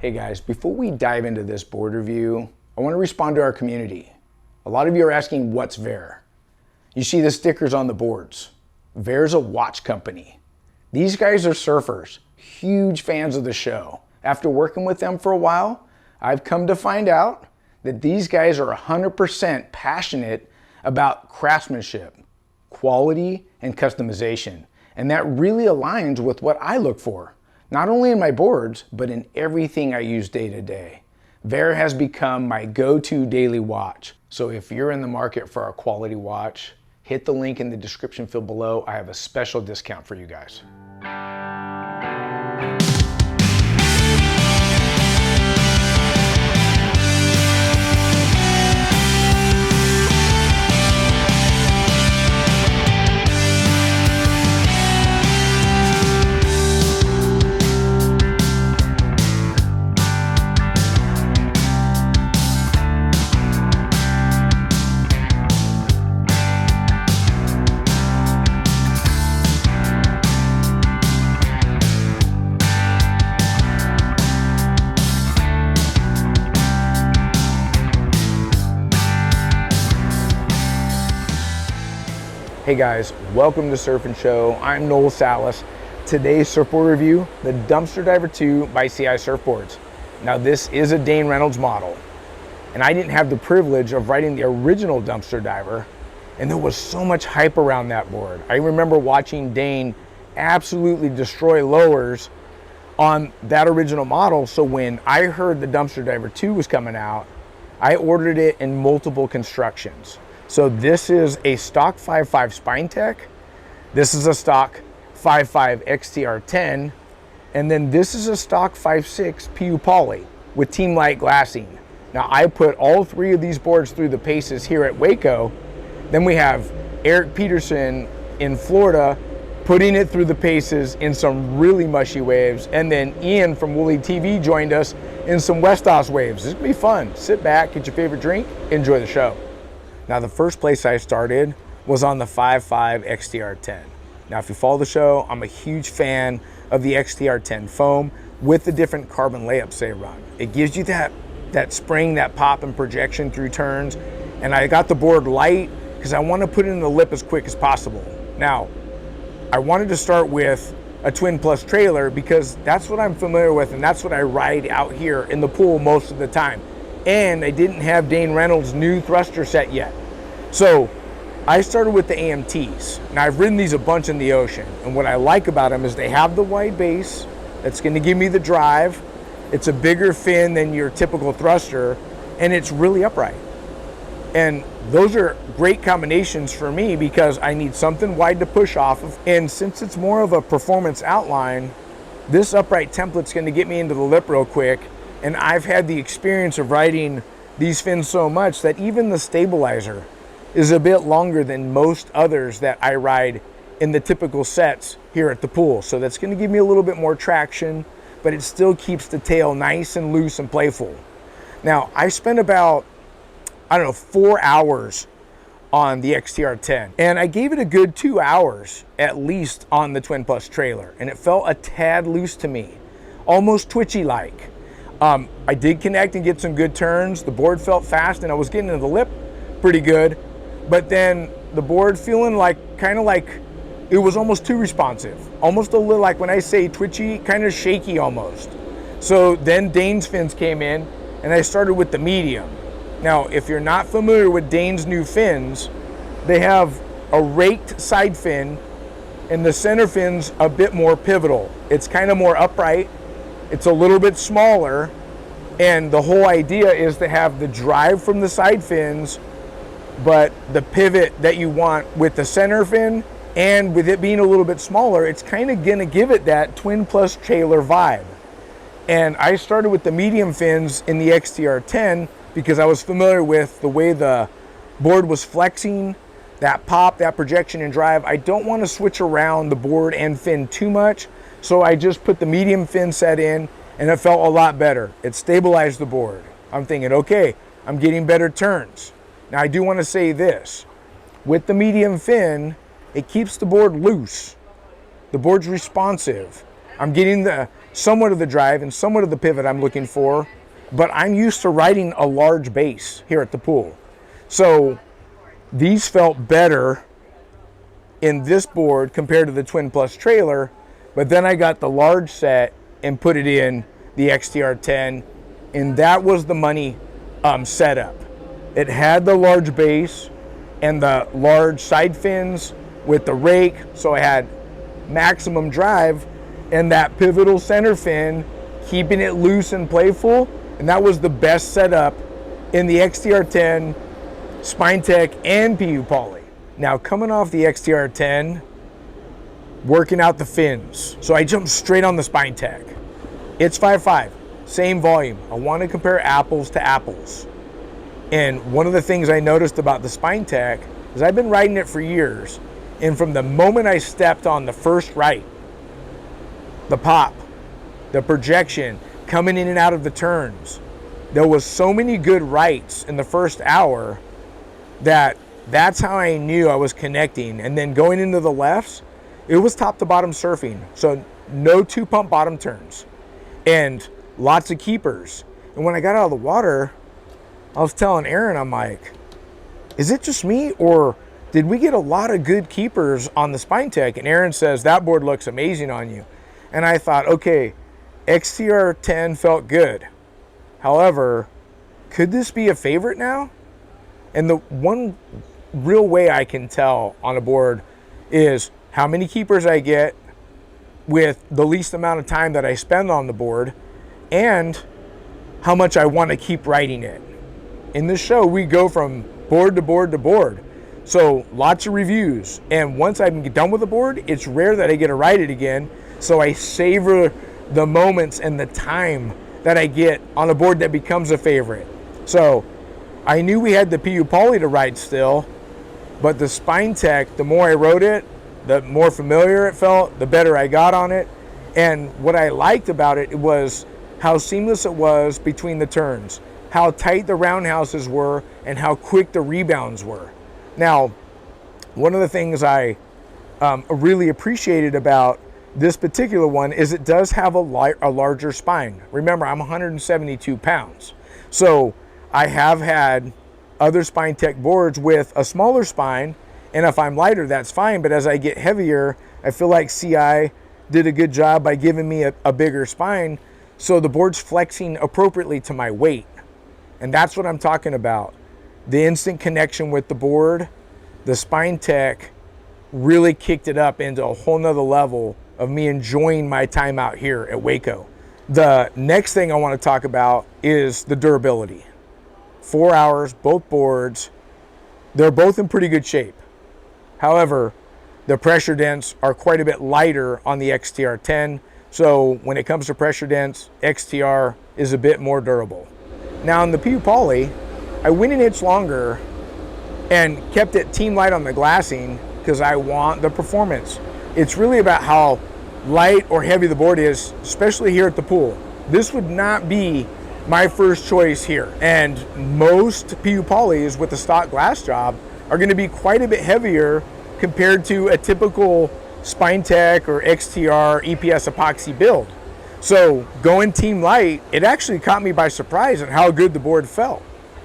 Hey guys, before we dive into this board review, I want to respond to our community. A lot of you are asking what's Vaer. You see the stickers on the boards. Vaer's a watch company. These guys are surfers, huge fans of the show. After working with them for a while, I've come to find out that these guys are 100% passionate about craftsmanship, quality, and customization. And that really aligns with what I look for, not only in my boards, but in everything I use day to day. Vaer has become my go-to daily watch. So if you're in the market for a quality watch, hit the link in the description field below. I have a special discount for you guys. Hey guys, welcome to Surf and Show. I'm Noel Salas. Today's surfboard review, the Dumpster Diver 2 by CI Surfboards. Now this is a Dane Reynolds model, and I didn't have the privilege of riding the original Dumpster Diver, and there was so much hype around that board. I remember watching Dane absolutely destroy lowers on that original model, so when I heard the Dumpster Diver 2 was coming out, I ordered it in multiple constructions. So this is a stock 5.5 Spine-Tek, this is a stock 5.5 XTR10, and then this is a stock 5.6 PU Poly with Team Lite glassing. Now I put all three of these boards through the paces here at Waco. Then we have Eric Peterson in Florida putting it through the paces in some really mushy waves, and then Ian from Woolly TV joined us in some Westos waves. This is gonna be fun. Sit back, get your favorite drink, enjoy the show. Now the first place I started was on the 5.5 XTR10. Now if you follow the show, I'm a huge fan of the XTR10 foam with the different carbon layups they run. It gives you that spring, that pop and projection through turns. And I got the board light because I want to put it in the lip as quick as possible. Now, I wanted to start with a twin plus trailer because that's what I'm familiar with and that's what I ride out here in the pool most of the time. And I didn't have Dane Reynolds' new thruster set yet. So I started with the AMTs. Now I've ridden these a bunch in the ocean, and what I like about them is they have the wide base that's going to give me the drive. It's a bigger fin than your typical thruster, and it's really upright. And those are great combinations for me because I need something wide to push off of. And since it's more of a performance outline, this upright template's going to get me into the lip real quick. And I've had the experience of riding these fins so much that even the stabilizer is a bit longer than most others that I ride in the typical sets here at the pool. So that's going to give me a little bit more traction, but it still keeps the tail nice and loose and playful. Now, I spent about, 4 hours on the XTR10, and I gave it a good 2 hours at least on the Twin Plus trailer, and it felt a tad loose to me, almost twitchy-like. I did connect and get some good turns. The board felt fast and I was getting into the lip pretty good, but then the board feeling kind of like it was almost too responsive. Almost a little like when I say twitchy, kind of shaky almost. So then Dane's fins came in and I started with the medium. Now, if you're not familiar with Dane's new fins, they have a raked side fin and the center fin's a bit more pivotal. It's kind of more upright. It's a little bit smaller, and the whole idea is to have the drive from the side fins, but the pivot that you want with the center fin, and with it being a little bit smaller, it's kind of gonna give it that twin plus trailer vibe. And I started with the medium fins in the XTR10 because I was familiar with the way the board was flexing, that pop, that projection and drive. I don't want to switch around the board and fin too much. So I just put the medium fin set in and it felt a lot better. It stabilized the board. I'm thinking, okay, I'm getting better turns. Now I do want to say this, with the medium fin, it keeps the board loose. The board's responsive. I'm getting the somewhat of the drive and somewhat of the pivot I'm looking for, but I'm used to riding a large base here at the pool. So these felt better in this board compared to the Twin Plus trailer, but then I got the large set and put it in the XTR10, and that was the money setup. It had the large base and the large side fins with the rake, so I had maximum drive, and that pivotal center fin, keeping it loose and playful, and that was the best setup in the XTR10, Spine-Tek, and PU Poly. Now coming off the XTR10, working out the fins, so I jumped straight on the Spine-Tek. It's 5.5, same volume. I want to compare apples to apples. And one of the things I noticed about the Spine-Tek is I've been riding it for years, and from the moment I stepped on the first right, the pop, the projection, coming in and out of the turns, there was so many good rights in the first hour that's how I knew I was connecting. And then going into the lefts, it was top to bottom surfing. So no 2-pump bottom turns and lots of keepers. And when I got out of the water, I was telling Aaron, I'm like, is it just me, or did we get a lot of good keepers on the Spine-Tek? And Aaron says, that board looks amazing on you. And I thought, okay, XTR10 felt good. However, could this be a favorite now? And the one real way I can tell on a board is how many keepers I get with the least amount of time that I spend on the board, and how much I want to keep riding it. In this show, we go from board to board to board. So lots of reviews. And once I'm done with the board, it's rare that I get to ride it again. So I savor the moments and the time that I get on a board that becomes a favorite. So I knew we had the PU Poly to ride still, but the Spine-Tek, the more I rode it, the more familiar it felt, the better I got on it. And what I liked about it was how seamless it was between the turns, how tight the roundhouses were, and how quick the rebounds were. Now, one of the things I really appreciated about this particular one is it does have a larger spine. Remember, I'm 172 pounds. So I have had other Spine-Tek boards with a smaller spine, and if I'm lighter, that's fine. But as I get heavier, I feel like CI did a good job by giving me a bigger spine, so the board's flexing appropriately to my weight. And that's what I'm talking about. The instant connection with the board, the Spine-Tek really kicked it up into a whole nother level of me enjoying my time out here at Waco. The next thing I want to talk about is the durability. 4 hours, both boards, they're both in pretty good shape. However, the pressure dents are quite a bit lighter on the XTR10. So when it comes to pressure dents, XTR is a bit more durable. Now in the PU Poly, I went an inch longer and kept it Team Lite on the glassing because I want the performance. It's really about how light or heavy the board is, especially here at the pool. This would not be my first choice here. And most PU Polys with the stock glass job are going to be quite a bit heavier compared to a typical Spine-Tek or XTR EPS epoxy build. So going Team Lite, it actually caught me by surprise at how good the board felt.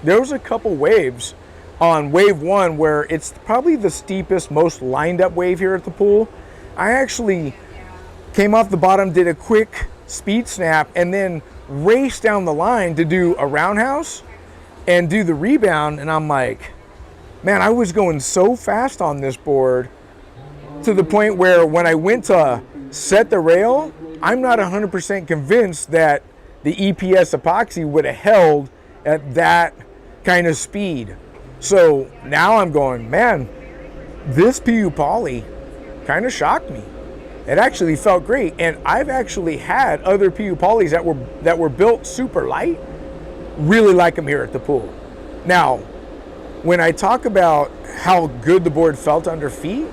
There was a couple waves on wave one where it's probably the steepest, most lined up wave here at the pool. I actually came off the bottom, did a quick speed snap, and then raced down the line to do a roundhouse and do the rebound. And I'm like, man, I was going so fast on this board to the point where when I went to set the rail, I'm not 100% convinced that the EPS epoxy would have held at that kind of speed. So now I'm going, man, this PU Poly kind of shocked me. It actually felt great. And I've actually had other PU Polys that were built super light, really like them here at the pool. Now, when I talk about how good the board felt under feet,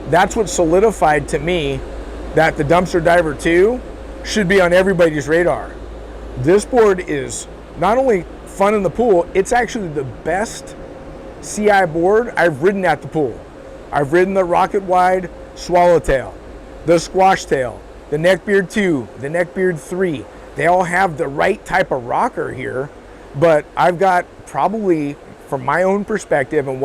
that's what solidified to me that the Dumpster Diver 2 should be on everybody's radar. This board is not only fun in the pool, it's actually the best CI board I've ridden at the pool. I've ridden the Rocket Wide Swallowtail, the Squash Tail, the Neckbeard 2, the Neckbeard 3, they all have the right type of rocker here, but I've got probably, from my own perspective and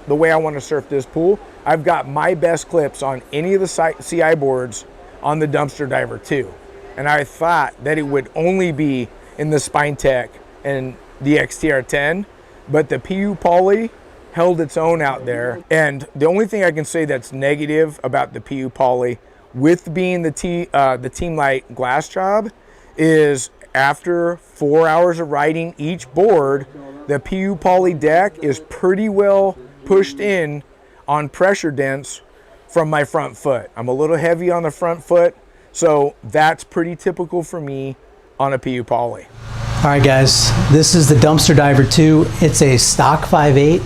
the way I want to surf this pool, I've got my best clips on any of the CI boards on the Dumpster Diver 2. And I thought that it would only be in the Spine-Tek and the XTR10, but the PU Poly held its own out there. And the only thing I can say that's negative about the PU Poly, with being the Team Lite glass job, is after 4 hours of riding each board, the PU Poly deck is pretty well pushed in on pressure dents from my front foot. I'm a little heavy on the front foot, so that's pretty typical for me on a PU Poly. All right guys, this is the Dumpster Diver 2. It's a stock 5.8.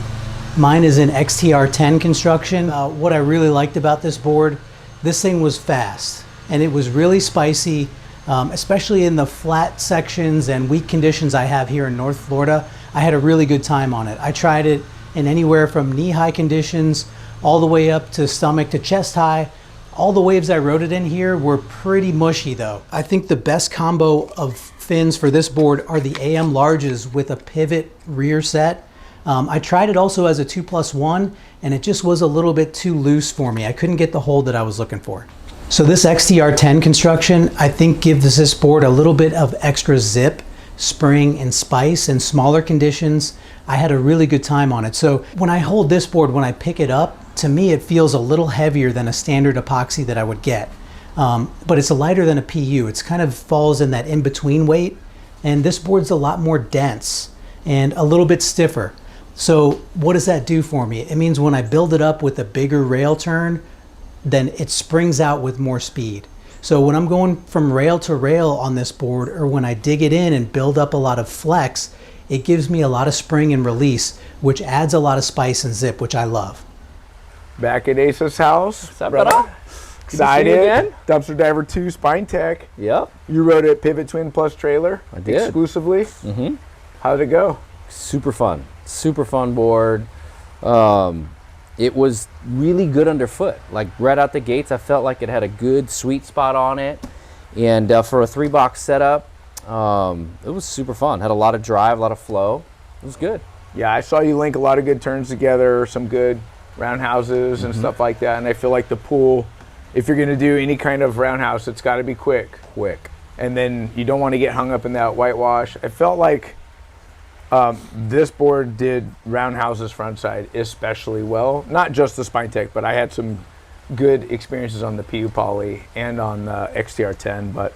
Mine is an XTR10 construction. What I really liked about this board, this thing was fast and it was really spicy, especially in the flat sections and weak conditions I have here in North Florida. I had a really good time on it. I tried it in anywhere from knee-high conditions all the way up to stomach to chest high. All the waves I rode it in here were pretty mushy though. I think the best combo of fins for this board are the AM larges with a pivot rear set. I tried it also as a 2+1 and it just was a little bit too loose for me. I couldn't get the hold that I was looking for. So this XTR10 construction, I think gives this board a little bit of extra zip, spring, and spice in smaller conditions. I had a really good time on it. So when I hold this board, when I pick it up, to me it feels a little heavier than a standard epoxy that I would get. But it's lighter than a PU. It's kind of falls in that in-between weight. And this board's a lot more dense and a little bit stiffer. So what does that do for me? It means when I build it up with a bigger rail turn, then it springs out with more speed. So when I'm going from rail to rail on this board, or when I dig it in and build up a lot of flex, it gives me a lot of spring and release, which adds a lot of spice and zip, which I love. Back at Asa's house. What's up, brother? Excited. Again? Dumpster Diver 2 Spine-Tek. Yep. You rode it Pivot Twin Plus trailer. I did. Exclusively. Mm-hmm. How'd it go? Super fun. Super fun board. It was really good underfoot. Like right out the gates, I felt like it had a good sweet spot on it. And for a 3-box setup, it was super fun. Had a lot of drive, a lot of flow. It was good. Yeah, I saw you link a lot of good turns together, some good roundhouses and stuff like that. And I feel like the pool, if you're going to do any kind of roundhouse, it's got to be quick. And then you don't want to get hung up in that whitewash. I felt like this board did roundhouses frontside especially well. Not just the Spine-Tek, but I had some good experiences on the PU Poly and on the XTR10. But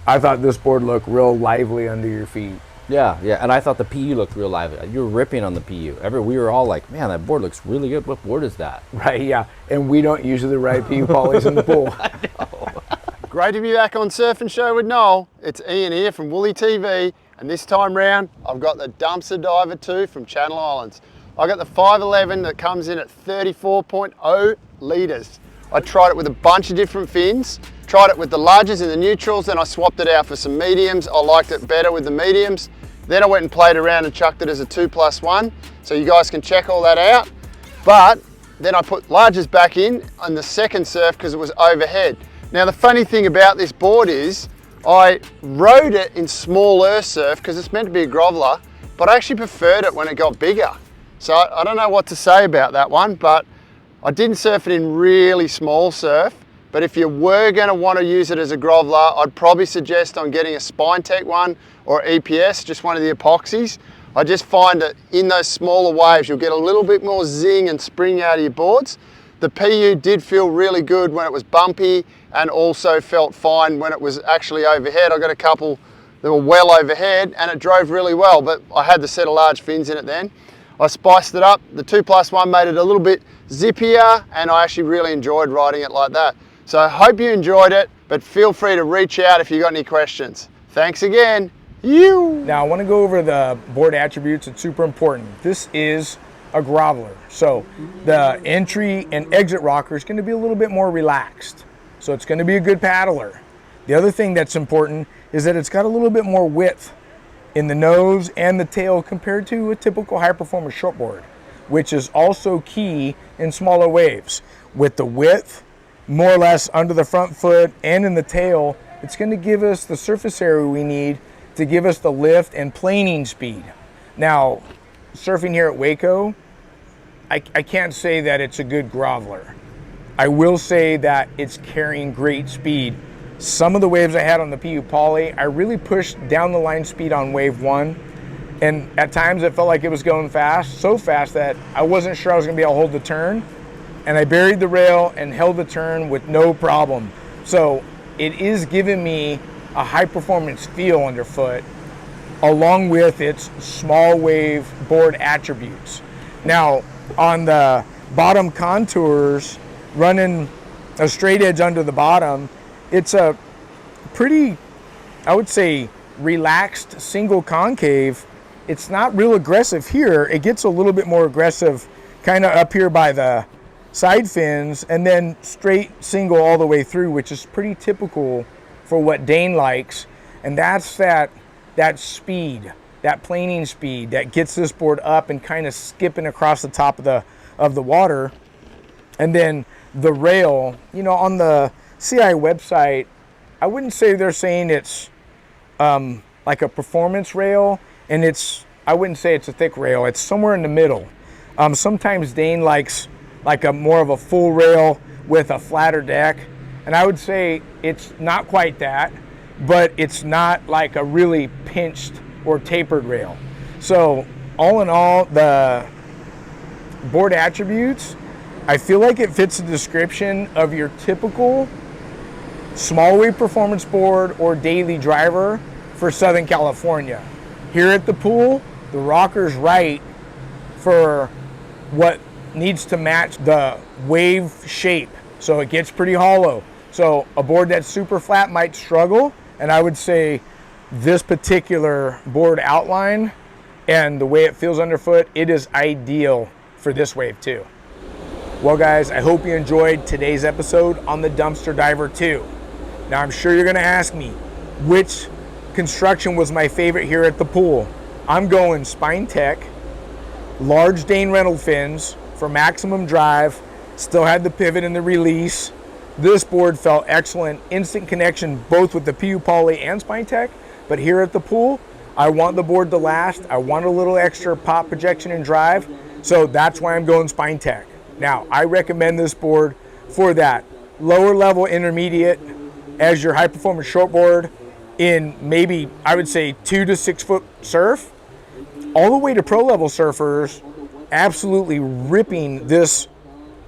I thought this board looked real lively under your feet. Yeah, and I thought the PU looked real lively. You were ripping on the PU. We were all like, man, that board looks really good. What board is that? Right, yeah. And we don't usually ride PU Polys in the pool. I know. Great to be back on Surf and Show with Noel. It's Ian here from Woolly TV, and this time round, I've got the Dumpster Diver 2 from Channel Islands. I got the 511 that comes in at 34.0 litres. I tried it with a bunch of different fins, tried it with the larges and the neutrals, then I swapped it out for some mediums. I liked it better with the mediums. Then I went and played around and chucked it as a 2+1, so you guys can check all that out. But then I put larges back in on the second surf because it was overhead. Now the funny thing about this board is I rode it in smaller surf because it's meant to be a groveler, but I actually preferred it when it got bigger. So I don't know what to say about that one, but I didn't surf it in really small surf. But if you were going to want to use it as a groveler, I'd probably suggest on getting a Spine-Tek one or EPS, just one of the epoxies. I just find that in those smaller waves, you'll get a little bit more zing and spring out of your boards. The PU did feel really good when it was bumpy and also felt fine when it was actually overhead. I got a couple that were well overhead and it drove really well, but I had the set of large fins in it then. I spiced it up. The 2+1 made it a little bit zippier and I actually really enjoyed riding it like that. So I hope you enjoyed it, but feel free to reach out if you got any questions. Thanks again. Now I want to go over the board attributes. It's super important. This is a groveler, so the entry and exit rocker is going to be a little bit more relaxed, so it's going to be a good paddler. The other thing that's important is that it's got a little bit more width in the nose and the tail compared to a typical high performance shortboard, which is also key in smaller waves. With the width more or less under the front foot and in the tail. It's going to give us the surface area we need to give us the lift and planing speed. Now, surfing here at Waco, I can't say that it's a good groveler. I will say that it's carrying great speed. Some of the waves I had on the PU Poly, I really pushed down the line speed on wave 1. And at times it felt like it was going fast, so fast that I wasn't sure I was gonna be able to hold the turn. And I buried the rail and held the turn with no problem. So it is giving me a high performance feel underfoot, along with its small wave board attributes. Now, on the bottom contours, running a straight edge under the bottom, it's a pretty, I would say, relaxed single concave. It's not real aggressive here. It gets a little bit more aggressive kind of up here by the side fins, and then straight single all the way through, which is pretty typical for what Dane likes. And that's that speed, that planing speed that gets this board up and kind of skipping across the top of the water. And then the rail, you know, on the CI website, I wouldn't say they're saying it's like a performance rail, and I wouldn't say it's a thick rail. It's somewhere in the middle. Sometimes Dane likes like a more of a full rail with a flatter deck, and I would say it's not quite that, but it's not like a really pinched or tapered rail. So all in all, the board attributes, I feel like it fits the description of your typical small wave performance board or daily driver for Southern California. Here at the pool, the rocker's right for what needs to match the wave shape. So it gets pretty hollow. So a board that's super flat might struggle, and I would say this particular board outline and the way it feels underfoot, it is ideal for this wave too. Well guys, I hope you enjoyed today's episode on the Dumpster Diver 2. Now I'm sure you're gonna ask me, which construction was my favorite here at the pool? I'm going Spine-Tek, large Dane Reynolds fins for maximum drive, still had the pivot and the release. This board felt excellent, instant connection both with the PU Poly and Spine-Tek, but here at the pool, I want the board to last. I want a little extra pop, projection, and drive, so that's why I'm going Spine-Tek. Now, I recommend this board for that lower level intermediate as your high performance shortboard in maybe, I would say, 2 to 6 foot surf, all the way to pro level surfers, absolutely ripping this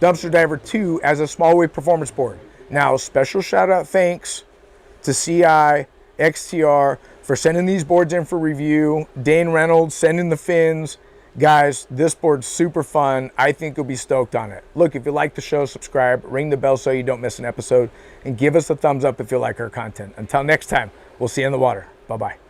Dumpster Diver 2 as a small wave performance board. Now, special shout out thanks to CI, XTR for sending these boards in for review, Dane Reynolds sending the fins. Guys, this board's super fun. I think you'll be stoked on it. Look, if you like the show, subscribe, ring the bell so you don't miss an episode, and give us a thumbs up if you like our content. Until next time, we'll see you in the water. Bye-bye.